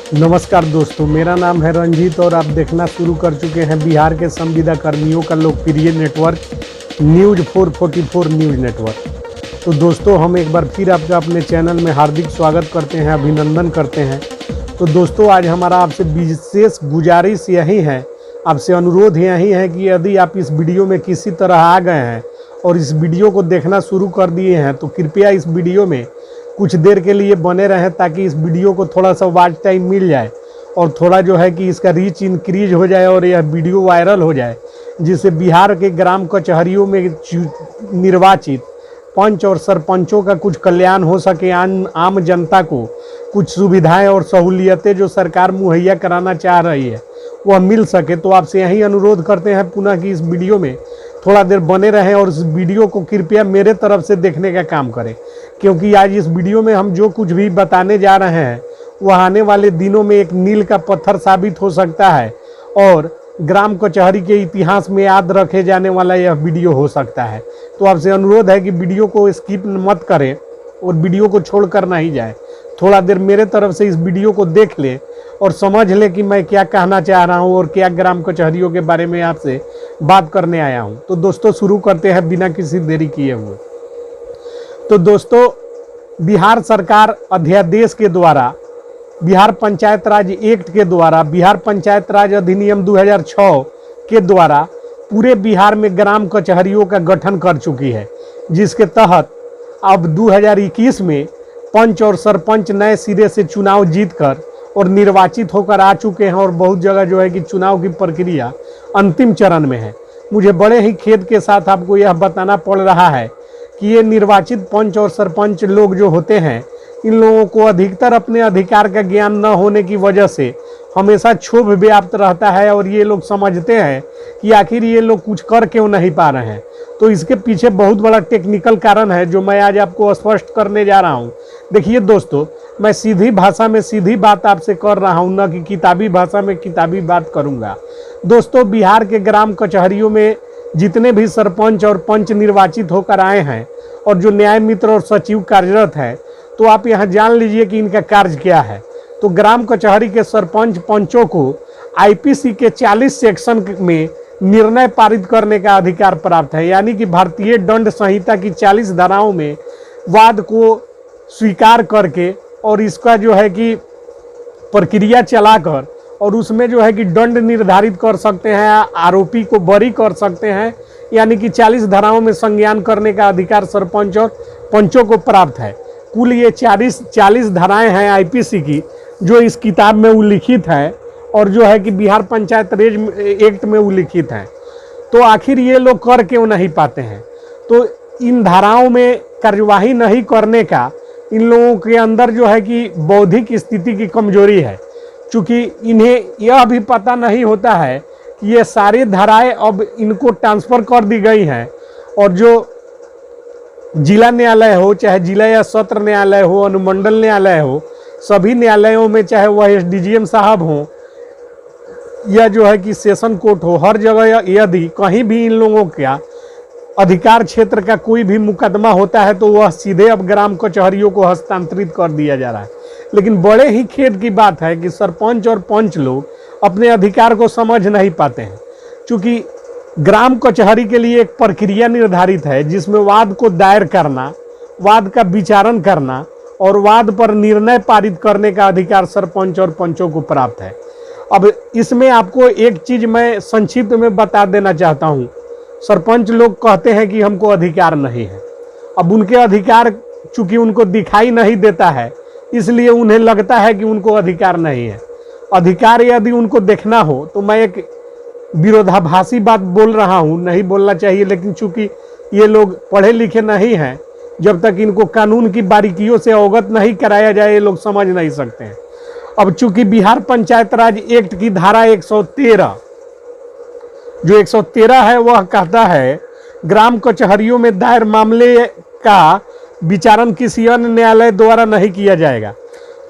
नमस्कार दोस्तों, मेरा नाम है रंजीत और आप देखना शुरू कर चुके हैं बिहार के संविदा कर्मियों का लोकप्रिय नेटवर्क न्यूज 444 न्यूज नेटवर्क। तो दोस्तों, हम एक बार फिर आपका अपने चैनल में हार्दिक स्वागत करते हैं, अभिनंदन करते हैं। तो दोस्तों, आज हमारा आपसे विशेष गुजारिश यही है, आपसे अनुरोध यही है कि यदि आप इस वीडियो में किसी तरह आ गए हैं और इस वीडियो को देखना शुरू कर दिए हैं तो कृपया इस वीडियो में कुछ देर के लिए बने रहें, ताकि इस वीडियो को थोड़ा सा वॉच टाइम मिल जाए और थोड़ा जो है कि इसका रीच इंक्रीज हो जाए और यह वीडियो वायरल हो जाए, जिससे बिहार के ग्राम कचहरियों में निर्वाचित पंच और सरपंचों का कुछ कल्याण हो सके, आम जनता को कुछ सुविधाएं और सहूलियतें जो सरकार मुहैया कराना चाह रही है वह मिल सके। तो आपसे यही अनुरोध करते हैं पुनः कि इस वीडियो में थोड़ा देर बने रहें और इस वीडियो को कृपया मेरे तरफ से देखने का काम करें, क्योंकि आज इस वीडियो में हम जो कुछ भी बताने जा रहे हैं वह आने वाले दिनों में एक मील का पत्थर साबित हो सकता है और ग्राम कचहरी के इतिहास में याद रखे जाने वाला यह वीडियो हो सकता है। तो आपसे अनुरोध है कि वीडियो को स्किप मत करें और वीडियो को छोड़कर नहीं जाए। थोड़ा देर मेरे तरफ से इस वीडियो को देख ले और समझ ले कि मैं क्या कहना चाह रहा हूँ और क्या ग्राम कचहरियों के बारे में आपसे बात करने आया हूँ। तो दोस्तों, शुरू करते हैं बिना किसी देरी किए हुए। तो दोस्तों, बिहार सरकार अध्यादेश के द्वारा, बिहार पंचायत राज एक्ट के द्वारा, बिहार पंचायत राज अधिनियम 2006 के द्वारा पूरे बिहार में ग्राम कचहरियों का गठन कर चुकी है, जिसके तहत अब 2021 में पंच और सरपंच नए सिरे से चुनाव जीतकर और निर्वाचित होकर आ चुके हैं और बहुत जगह जो है कि चुनाव की प्रक्रिया अंतिम चरण में है। मुझे बड़े ही खेद के साथ आपको यह बताना पड़ रहा है कि ये निर्वाचित पंच और सरपंच लोग जो होते हैं, इन लोगों को अधिकतर अपने अधिकार का ज्ञान न होने की वजह से हमेशा क्षोभ व्याप्त रहता है और ये लोग समझते हैं कि आखिर ये लोग कुछ कर क्यों नहीं पा रहे हैं। तो इसके पीछे बहुत बड़ा टेक्निकल कारण है जो मैं आज आपको स्पष्ट करने जा रहा हूँ। देखिए दोस्तों, मैं सीधी भाषा में सीधी बात आपसे कर रहा हूँ, न कि किताबी भाषा में किताबी बात करूँगा। दोस्तों, बिहार के ग्राम कचहरियों में जितने भी सरपंच और पंच निर्वाचित होकर आए हैं और जो न्याय मित्र और सचिव कार्यरत हैं, तो आप यहाँ जान लीजिए कि इनका कार्य क्या है। तो ग्राम कचहरी के सरपंच पंचों को आईपीसी के 40 सेक्शन में निर्णय पारित करने का अधिकार प्राप्त है, यानी कि भारतीय दंड संहिता की 40 धाराओं में वाद को स्वीकार करके और इसका जो है कि प्रक्रिया चलाकर और उसमें जो है कि दंड निर्धारित कर सकते हैं, आरोपी को बरी कर सकते हैं, यानी कि 40 धाराओं में संज्ञान करने का अधिकार सरपंच और पंचों को प्राप्त है। कुल ये 40 धाराएं हैं आईपीसी की जो इस किताब में उल्लिखित है और जो है कि बिहार पंचायत राज एक्ट में उल्लिखित है। तो आखिर ये लोग कर क्यों नहीं पाते हैं? तो इन धाराओं में कार्यवाही नहीं करने का इन लोगों के अंदर जो है कि बौद्धिक स्थिति की कमजोरी है, चूँकि इन्हें यह भी पता नहीं होता है कि ये सारी धाराएं अब इनको ट्रांसफ़र कर दी गई हैं और जो जिला न्यायालय हो, चाहे जिला या सत्र न्यायालय हो, अनुमंडल न्यायालय हो, सभी न्यायालयों में चाहे वह एसडीजीएम साहब हों या जो है कि सेशन कोर्ट हो, हर जगह यदि कहीं भी इन लोगों का अधिकार क्षेत्र का कोई भी मुकदमा होता है तो वह सीधे अब ग्राम कचहरियों को हस्तांतरित कर दिया जा रहा है। लेकिन बड़े ही खेद की बात है कि सरपंच और पंच लोग अपने अधिकार को समझ नहीं पाते हैं, क्योंकि ग्राम कचहरी के लिए एक प्रक्रिया निर्धारित है जिसमें वाद को दायर करना, वाद का विचारण करना और वाद पर निर्णय पारित करने का अधिकार सरपंच और पंचों को प्राप्त है। अब इसमें आपको एक चीज़ मैं संक्षिप्त में बता देना चाहता हूँ। सरपंच लोग कहते हैं कि हमको अधिकार नहीं है। अब उनके अधिकार चूँकि उनको दिखाई नहीं देता है, इसलिए उन्हें लगता है कि उनको अधिकार नहीं है। अधिकार यदि उनको देखना हो तो मैं एक विरोधाभासी बात बोल रहा हूँ, नहीं बोलना चाहिए, लेकिन चूंकि ये लोग पढ़े लिखे नहीं हैं, जब तक इनको कानून की बारीकियों से अवगत नहीं कराया जाए ये लोग समझ नहीं सकते हैं। अब चूंकि बिहार पंचायत राज एक्ट की धारा 113 जो 113 है वह कहता है ग्राम कचहरियों में दायर मामले का विचारण किसी अन्य न्यायालय द्वारा नहीं किया जाएगा।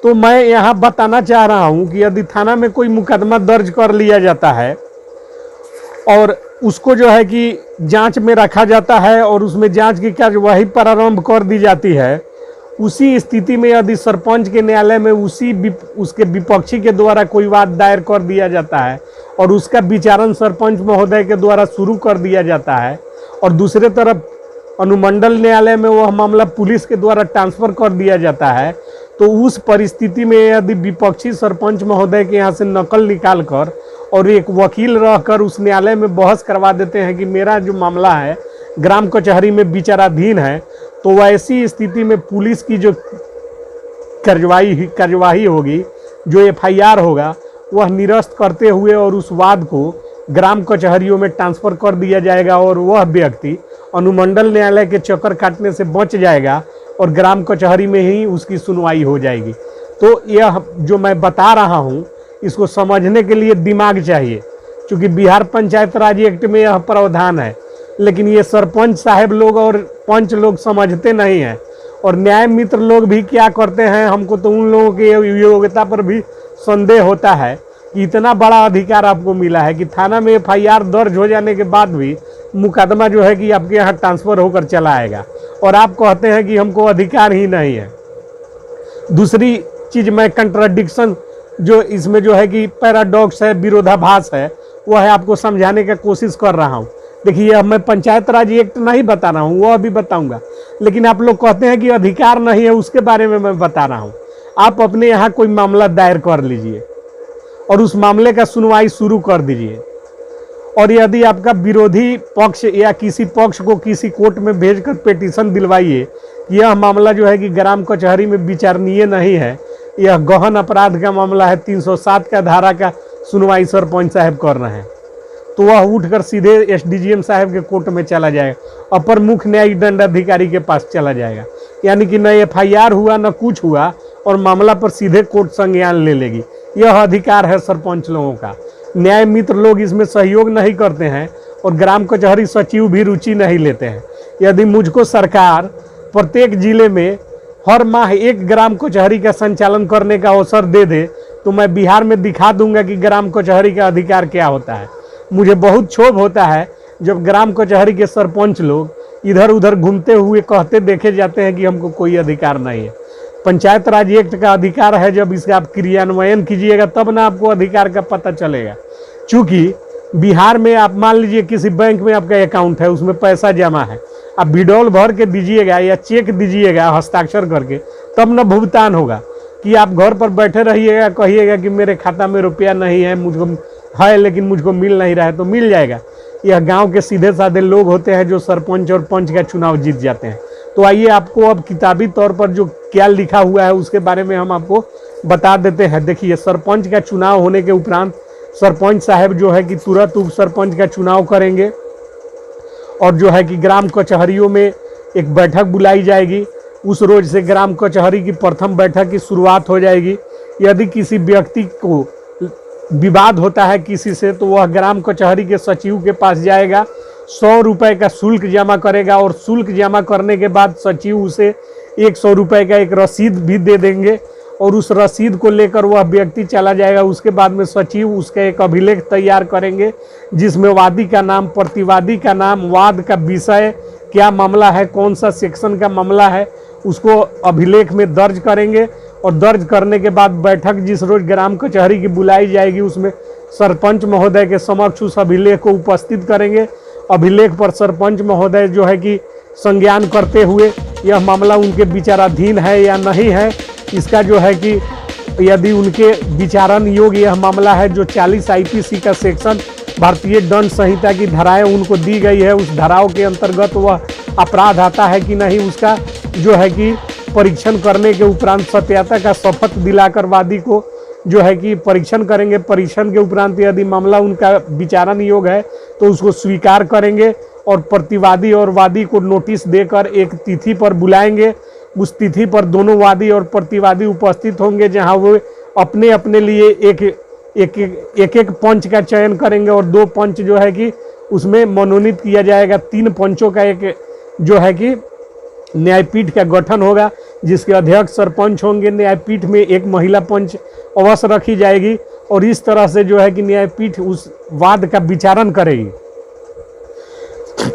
तो मैं यहाँ बताना चाह रहा हूँ कि यदि थाना में कोई मुकदमा दर्ज कर लिया जाता है और उसको जो है कि जांच में रखा जाता है और उसमें जांच की कार्यवाही प्रारंभ कर दी जाती है उसी स्थिति में यदि सरपंच के न्यायालय में उसके विपक्षी के द्वारा कोई वाद दायर कर दिया जाता है और उसका विचारण सरपंच महोदय के द्वारा शुरू कर दिया जाता है और दूसरे तरफ अनुमंडल न्यायालय में वह मामला पुलिस के द्वारा ट्रांसफर कर दिया जाता है, तो उस परिस्थिति में यदि विपक्षी सरपंच महोदय के यहाँ से नकल निकाल कर और एक वकील रहकर उस न्यायालय में बहस करवा देते हैं कि मेरा जो मामला है ग्राम कचहरी में विचाराधीन है, तो वैसी स्थिति में पुलिस की जो कार्यवाही होगी, जो एफआईआर होगा, वह निरस्त करते हुए और उस वाद को ग्राम कचहरियों में ट्रांसफ़र कर दिया जाएगा और वह व्यक्ति अनुमंडल न्यायालय के चक्कर काटने से बच जाएगा और ग्राम कचहरी में ही उसकी सुनवाई हो जाएगी। तो यह जो मैं बता रहा हूँ, इसको समझने के लिए दिमाग चाहिए, क्योंकि बिहार पंचायत राज एक्ट में यह प्रावधान है, लेकिन ये सरपंच साहब लोग और पंच लोग समझते नहीं हैं। और न्याय मित्र लोग भी क्या करते हैं, हमको तो उन लोगों की योग्यता पर भी संदेह होता है कि इतना बड़ा अधिकार आपको मिला है कि थाना में एफआईआर दर्ज हो जाने के बाद भी मुकदमा जो है कि आपके यहाँ ट्रांसफ़र होकर चला आएगा और आप कहते हैं कि हमको अधिकार ही नहीं है। दूसरी चीज़, मैं कंट्राडिक्शन जो इसमें जो है कि पैराडॉक्स है, विरोधाभास है, वह है आपको समझाने की कोशिश कर रहा हूँ। देखिए, मैं पंचायत राज एक्ट नहीं बता रहा हूँ, वह भी बताऊँगा, लेकिन आप लोग कहते हैं कि अधिकार नहीं है, उसके बारे में मैं बता रहा हूँ। आप अपने यहाँ कोई मामला दायर कर लीजिए और उस मामले का सुनवाई शुरू कर दीजिए, और यदि आपका विरोधी पक्ष या किसी पक्ष को किसी कोर्ट में भेजकर पिटीशन दिलवाइए कि यह मामला जो है कि ग्राम कचहरी में विचारणीय नहीं है, यह गहन अपराध का मामला है, 307 का धारा का सुनवाई सरपंच साहब कर रहे हैं, तो वह उठकर सीधे एसडीजीएम साहब के कोर्ट में चला जाएगा, अपर मुख्य न्यायिक दंडाधिकारी के पास चला जाएगा। यानी कि न एफआईआर हुआ न कुछ हुआ और मामला पर सीधे कोर्ट संज्ञान ले लेगी। यह अधिकार है सरपंच लोगों का। न्याय मित्र लोग इसमें सहयोग नहीं करते हैं और ग्राम कचहरी सचिव भी रुचि नहीं लेते हैं। यदि मुझको सरकार प्रत्येक जिले में हर माह एक ग्राम कचहरी का संचालन करने का अवसर दे दे, तो मैं बिहार में दिखा दूंगा कि ग्राम कचहरी का अधिकार क्या होता है। मुझे बहुत क्षोभ होता है जब ग्राम कचहरी के सरपंच लोग इधर उधर घूमते हुए कहते देखे जाते हैं कि हमको कोई अधिकार नहीं है। पंचायत राज एक्ट का अधिकार है, जब इसका आप क्रियान्वयन कीजिएगा तब ना आपको अधिकार का पता चलेगा। क्योंकि बिहार में आप मान लीजिए किसी बैंक में आपका अकाउंट है, उसमें पैसा जमा है, आप विड्रॉल भर के दीजिएगा या चेक दीजिएगा हस्ताक्षर करके, तब न भुगतान होगा। कि आप घर पर बैठे रहिएगा, कहिएगा कि मेरे खाता में रुपया नहीं है, मुझको है लेकिन मुझको मिल नहीं रहा है, तो मिल जाएगा। यह गांव के सीधे साधे लोग होते हैं जो सरपंच और पंच का चुनाव जीत जाते हैं। तो आइए आपको अब किताबी तौर पर जो क्या लिखा हुआ है उसके बारे में हम आपको बता देते हैं। देखिए, सरपंच का चुनाव होने के उपरांत सरपंच साहब जो है कि तुरंत उप सरपंच का चुनाव करेंगे और जो है कि ग्राम कचहरियों में एक बैठक बुलाई जाएगी। उस रोज से ग्राम कचहरी की प्रथम बैठक की शुरुआत हो जाएगी। यदि किसी व्यक्ति को विवाद होता है किसी से, तो वह ग्राम कचहरी के सचिव के पास जाएगा, 100 रुपये का शुल्क जमा करेगा और शुल्क जमा करने के बाद सचिव उसे 100 रुपये का एक रसीद भी दे देंगे और उस रसीद को लेकर वह व्यक्ति चला जाएगा। उसके बाद में सचिव उसका एक अभिलेख तैयार करेंगे जिसमें वादी का नाम, प्रतिवादी का नाम, वाद का विषय, क्या मामला है, कौन सा सेक्शन का मामला है, उसको अभिलेख में दर्ज करेंगे। और दर्ज करने के बाद बैठक जिस रोज ग्राम कचहरी की बुलाई जाएगी उसमें सरपंच महोदय के समक्ष उस अभिलेख को उपस्थित करेंगे। अभिलेख पर सरपंच महोदय जो है कि संज्ञान करते हुए यह मामला उनके विचाराधीन है या नहीं है, इसका जो है कि यदि उनके विचारण योग्य यह मामला है, जो 40 आईपीसी का सेक्शन भारतीय दंड संहिता की धाराएं उनको दी गई है, उस धाराओं के अंतर्गत वह अपराध आता है कि नहीं, उसका जो है कि परीक्षण करने के उपरांत सत्यता का शपथ दिलाकर वादी को जो है कि परीक्षण करेंगे। परीक्षण के उपरांत यदि मामला उनका विचारण योग्य है तो उसको स्वीकार करेंगे और प्रतिवादी और वादी को नोटिस देकर एक तिथि पर बुलाएंगे। उस तिथि पर दोनों वादी और प्रतिवादी उपस्थित होंगे, जहां वो अपने अपने लिए एक पंच का चयन करेंगे और 2 पंच जो है कि उसमें मनोनीत किया जाएगा। 3 पंचों का एक जो है कि न्यायपीठ का गठन होगा जिसके अध्यक्ष सरपंच होंगे। न्यायपीठ में एक महिला पंच अवश्य रखी जाएगी और इस तरह से जो है कि न्यायपीठ उस वाद का विचारण करेगी।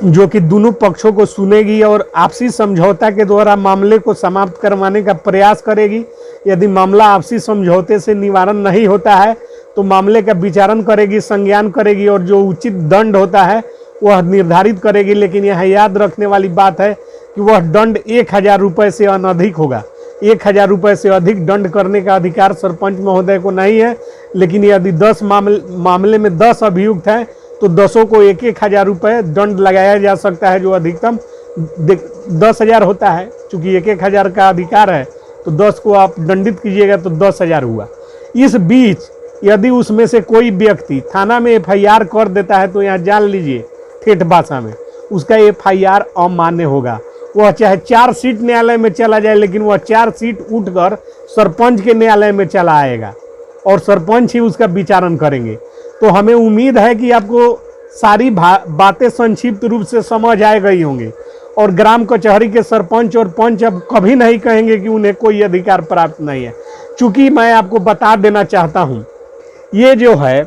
जो कि दोनों पक्षों को सुनेगी और आपसी समझौता के द्वारा मामले को समाप्त करवाने का प्रयास करेगी। यदि मामला आपसी समझौते से निवारण नहीं होता है तो मामले का विचारण करेगी, संज्ञान करेगी और जो उचित दंड होता है वह निर्धारित करेगी। लेकिन यहाँ याद रखने वाली बात है कि वह दंड 1000 रुपये से अनधिक होगा। 1000 रुपये से अधिक दंड करने का अधिकार सरपंच महोदय को नहीं है। लेकिन यदि 10 मामले में 10 अभियुक्त हैं तो 10 को 1000 रुपये दंड लगाया जा सकता है, जो अधिकतम 10,000 होता है। चूंकि 1000 का अधिकार है तो 10 को आप दंडित कीजिएगा तो 10,000 हुआ। इस बीच यदि उसमें से कोई व्यक्ति थाना में FIR कर देता है तो यहाँ जान लीजिए ठेठ भाषा में उसका FIR अमान्य होगा। वह चाहे 4 सीट न्यायालय में चला जाए, लेकिन वह 4 सीट उठकर सरपंच के न्यायालय में चला आएगा और सरपंच ही उसका विचारण करेंगे। तो हमें उम्मीद है कि आपको सारी बातें संक्षिप्त रूप से समझ आ गई होंगी और ग्राम कचहरी के सरपंच और पंच अब कभी नहीं कहेंगे कि उन्हें कोई अधिकार प्राप्त नहीं है। चूंकि मैं आपको बता देना चाहता हूं, ये जो है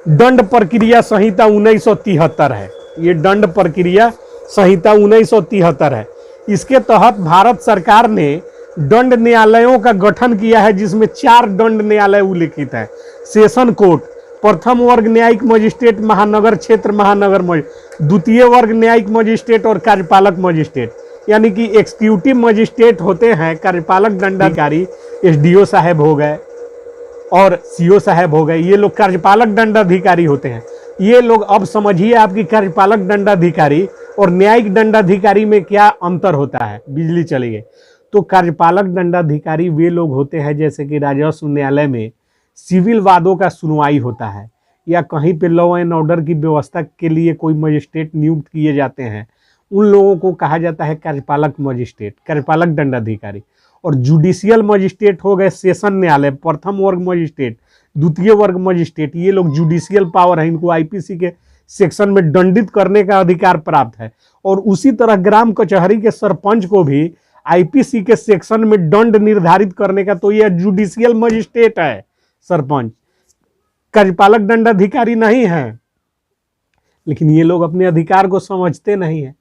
दंड प्रक्रिया संहिता 1973 है। ये दंड प्रक्रिया संहिता 1973 है। इसके तहत भारत सरकार ने दंड न्यायालयों का गठन किया है, जिसमें 4 दंड न्यायालय उल्लिखित है। सेशन कोर्ट, प्रथम वर्ग न्यायिक मजिस्ट्रेट, महानगर क्षेत्र महानगर मजिस्ट्रेट, द्वितीय वर्ग न्यायिक मजिस्ट्रेट और कार्यपालक मजिस्ट्रेट। यानी कि एक्सिक्यूटिव मजिस्ट्रेट होते हैं कार्यपालक दंडाधिकारी, SDO साहब हो गए और CO साहब हो गए, ये लोग कार्यपालक दंडाधिकारी होते हैं। ये लोग, अब समझिए आपकी कार्यपालक दंडाधिकारी और न्यायिक दंडाधिकारी में क्या अंतर होता है। बिजली चली गई तो कार्यपालक दंडाधिकारी वे लोग होते हैं, जैसे कि राजस्व न्यायालय में सिविल वादों का सुनवाई होता है या कहीं पे लॉ एंड ऑर्डर की व्यवस्था के लिए कोई मजिस्ट्रेट नियुक्त किए जाते हैं, उन लोगों को कहा जाता है कार्यपालक मजिस्ट्रेट, कार्यपालक दंडाधिकारी। और जुडिशियल मजिस्ट्रेट हो गए सेशन न्यायालय, प्रथम वर्ग मजिस्ट्रेट, द्वितीय वर्ग मजिस्ट्रेट, ये लोग जुडिशियल पावर है, इनको IPC के सेक्शन में दंडित करने का अधिकार प्राप्त है। और उसी तरह ग्राम कचहरी के सरपंच को भी IPC के सेक्शन में दंड निर्धारित करने का, तो यह जुडिशियल मजिस्ट्रेट है सरपंच, कार्यपालक दंडाधिकारी नहीं है। लेकिन ये लोग अपने अधिकार को समझते नहीं है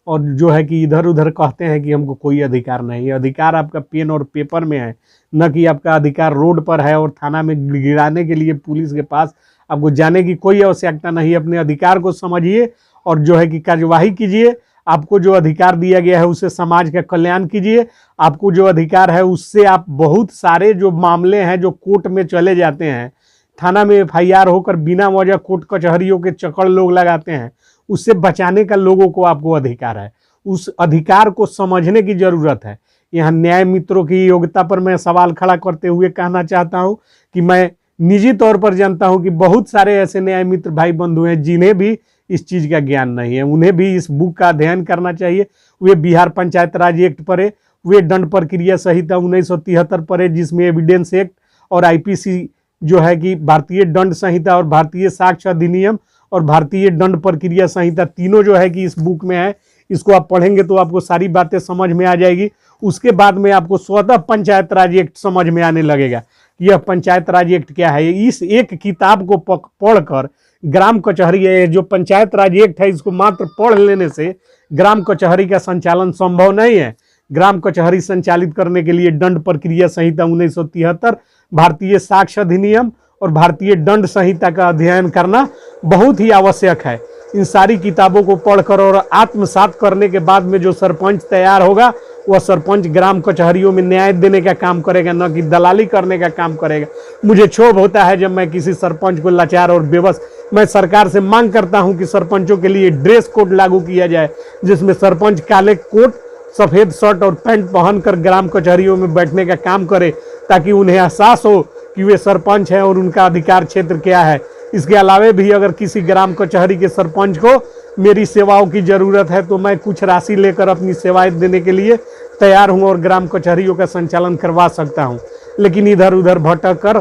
और जो है कि इधर उधर कहते हैं कि हमको कोई अधिकार नहीं है। अधिकार आपका पेन और पेपर में है, न कि आपका अधिकार रोड पर है और थाना में गिराने के लिए पुलिस के पास आपको जाने की कोई आवश्यकता नहीं। अपने अधिकार को समझिए और जो है कि कार्यवाही कीजिए। आपको जो अधिकार दिया गया है उससे समाज का कल्याण कीजिए। आपको जो अधिकार है उससे आप बहुत सारे जो मामले हैं जो कोर्ट में चले जाते हैं, थाना में FIR होकर बिना वजह कोर्ट कचहरियों के चक्कर लोग लगाते हैं, उससे बचाने का लोगों को आपको अधिकार है। उस अधिकार को समझने की जरूरत है। यहाँ न्याय मित्रों की योग्यता पर मैं सवाल खड़ा करते हुए कहना चाहता हूँ कि मैं निजी तौर पर जानता हूँ कि बहुत सारे ऐसे न्याय मित्र भाई बंधु हैं जिन्हें भी इस चीज़ का ज्ञान नहीं है। उन्हें भी इस बुक का अध्ययन करना चाहिए। वे बिहार पंचायत राज एक्ट पढ़े, वे दंड प्रक्रिया संहिता 1973 पढ़े, जिसमें एविडेंस एक्ट और IPC जो है कि भारतीय दंड संहिता और भारतीय साक्ष्य अधिनियम और भारतीय दंड प्रक्रिया संहिता तीनों जो है कि इस बुक में है। इसको आप पढ़ेंगे तो आपको सारी बातें समझ में आ जाएगी। उसके बाद में आपको स्वतः पंचायत राज एक्ट समझ में आने लगेगा कि यह पंचायत राज एक्ट क्या है। इस एक किताब को पढ़कर ग्राम कचहरी, जो पंचायत राज एक्ट है, इसको मात्र पढ़ लेने से ग्राम कचहरी का संचालन संभव नहीं है। ग्राम कचहरी संचालित करने के लिए दंड प्रक्रिया संहिता 1973, भारतीय साक्ष्य अधिनियम और भारतीय दंड संहिता का अध्ययन करना बहुत ही आवश्यक है। इन सारी किताबों को पढ़कर और आत्मसात करने के बाद में जो सरपंच तैयार होगा वह सरपंच ग्राम कचहरियों में न्याय देने का काम करेगा, न कि दलाली करने का काम करेगा। मुझे क्षोभ होता है जब मैं किसी सरपंच को लाचार और बेबस, मैं सरकार से मांग करता हूं कि सरपंचों के लिए ड्रेस कोड लागू किया जाए, जिसमें सरपंच काले कोट, सफ़ेद शर्ट और पैंट पहनकर ग्राम कचहरियों में बैठने का काम करे, ताकि उन्हें एहसास हो कि वे सरपंच हैं और उनका अधिकार क्षेत्र क्या है। इसके अलावा भी अगर किसी ग्राम कचहरी के सरपंच को मेरी सेवाओं की ज़रूरत है तो मैं कुछ राशि लेकर अपनी सेवाएं देने के लिए तैयार हूं और ग्राम कचहरियों का संचालन करवा सकता हूं। लेकिन इधर उधर भटक कर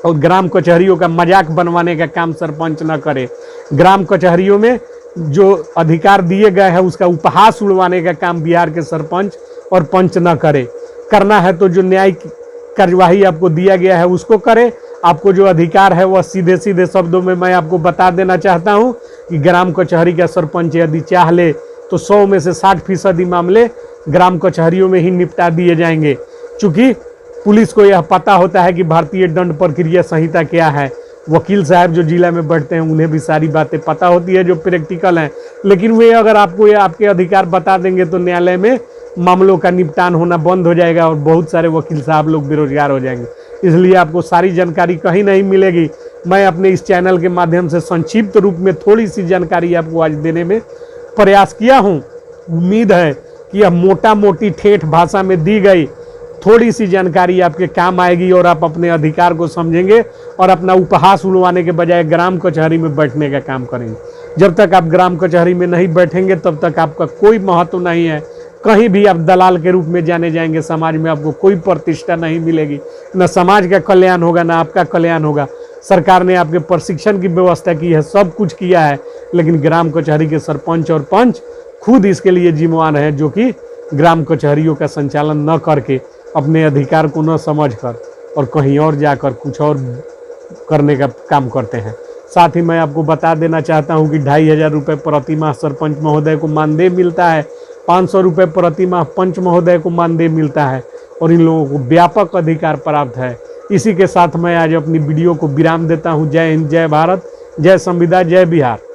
और ग्राम कचहरियों का मजाक बनवाने का काम सरपंच न करे। ग्राम कचहरियों में जो अधिकार दिए गए हैं उसका उपहास उड़वाने का काम बिहार के सरपंच और पंच न करे। करना है तो जो न्यायिक कार्यवाही आपको दिया गया है उसको करे। आपको जो अधिकार है वह सीधे सीधे शब्दों में मैं आपको बता देना चाहता हूं कि ग्राम कचहरी का सरपंच यदि चाह ले तो 100 में से 60% मामले ग्राम कचहरियों में ही निपटा दिए जाएंगे। चूंकि पुलिस को यह पता होता है कि भारतीय दंड प्रक्रिया संहिता क्या है, वकील साहब जो जिला में बैठते हैं उन्हें भी सारी बातें पता होती है जो प्रैक्टिकल हैं, लेकिन वे अगर आपको ये आपके अधिकार बता देंगे तो न्यायालय में मामलों का निपटान होना बंद हो जाएगा और बहुत सारे वकील साहब लोग बेरोजगार हो जाएंगे। इसलिए आपको सारी जानकारी कहीं नहीं मिलेगी। मैं अपने इस चैनल के माध्यम से संक्षिप्त रूप में थोड़ी सी जानकारी आपको आज देने में प्रयास किया हूँ। उम्मीद है कि यह मोटा मोटी ठेठ भाषा में दी गई थोड़ी सी जानकारी आपके काम आएगी और आप अपने अधिकार को समझेंगे और अपना उपहास उड़वाने के बजाय ग्राम कचहरी में बैठने का काम करेंगे। जब तक आप ग्राम कचहरी में नहीं बैठेंगे तब तक आपका कोई महत्व नहीं है। कहीं भी आप दलाल के रूप में जाने जाएंगे, समाज में आपको कोई प्रतिष्ठा नहीं मिलेगी, न समाज का कल्याण होगा न आपका कल्याण होगा। सरकार ने आपके प्रशिक्षण की व्यवस्था की है, सब कुछ किया है, लेकिन ग्राम कचहरी के सरपंच और पंच खुद इसके लिए जिम्मेवार हैं, जो कि ग्राम कचहरियों का संचालन न करके अपने अधिकार को न समझकर और कहीं और जाकर कुछ और करने का काम करते हैं। साथ ही मैं आपको बता देना चाहता हूं कि 2500 रुपये प्रति माह सरपंच महोदय को मानदेय मिलता है, 500 रुपये प्रति माह पंच महोदय को मानदेय मिलता है और इन लोगों को व्यापक अधिकार प्राप्त है। इसी के साथ मैं आज अपनी वीडियो को विराम देता हूं। जय हिंद, जय भारत, जय संविदा, जय बिहार।